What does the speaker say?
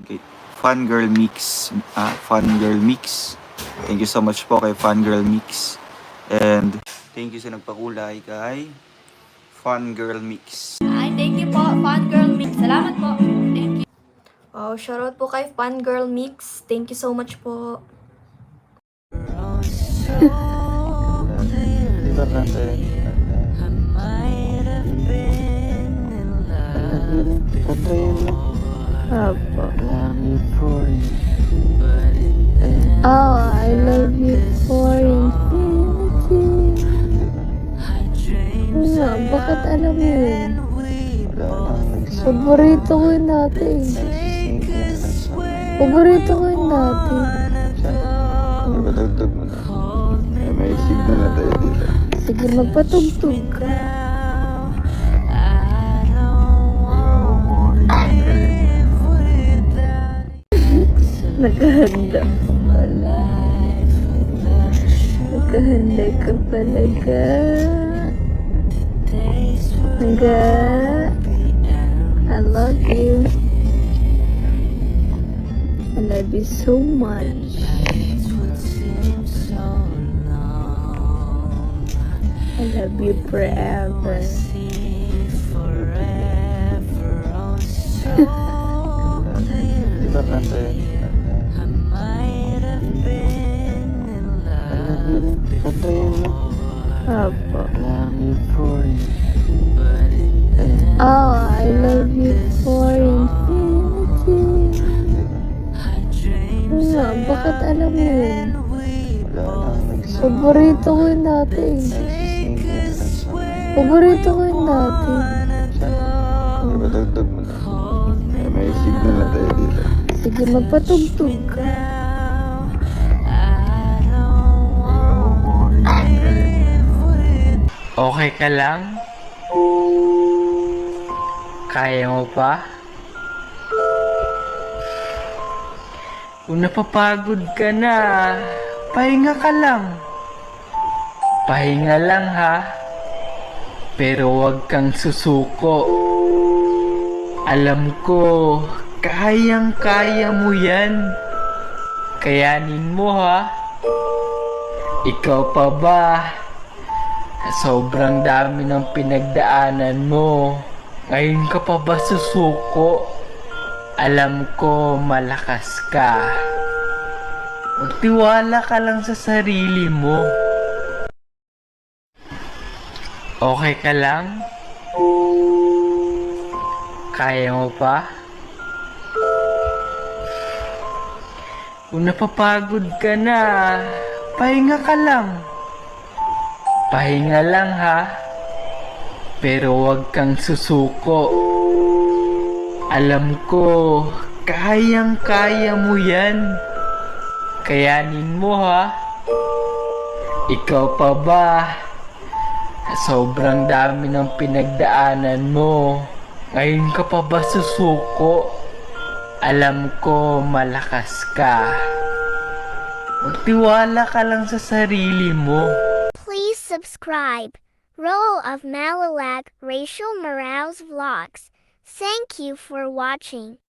kay Fangirl Mix. Fangirl Mix. Thank you so much po kay Fangirl Mix. And thank you sa nagpakulay kay Fangirl Mix. Ay, thank you po, Fangirl Mix. Salamat po. Thank you. Oh, shoutout po kay Fangirl Mix. Thank you so much po. Diba natin? Apo. Oh, I love you for infinity. Bakit alam mo yun? Paborito ko yun natin. Paborito ko yun natin. Patugtog mo na. May signal na tayo dito. Sige, magpatugtog ka. Nakahanda pala. Nakahanda ka palaga. I love you. I love you so much. I love you forever. Diba natin? Apo. Oh, I love you for infinity. Bakit alam mo yun? Paborito ko yun natin. Paborito ko yun natin. Patugtog mo na. May signal na tayo dito. Sige, magpatugtog ka. Okay ka lang? Kaya mo pa? Kung napapagod ka na, pahinga ka lang. Pahinga lang ha. Pero huwag kang susuko. Alam ko, kayang-kaya mo yan. Kayanin mo ha. Ikaw pa ba? Sobrang dami ng pinagdaanan mo. Ngayon ka pa ba susuko? Alam ko malakas ka. Magtiwala ka lang sa sarili mo. Okay ka lang? Kaya mo pa? Kung napapagod ka na, pahinga ka lang. Pahinga lang ha. Pero huwag kang susuko. Alam ko, kayang-kaya mo yan. Kayanin mo ha. Ikaw pa ba? Sobrang dami ng pinagdaanan mo. Ngayon ka pa ba susuko? Alam ko malakas ka. Magtiwala ka lang sa sarili mo. Please subscribe. Role of Malalag Rachel Morales Vlogs. Thank you for watching.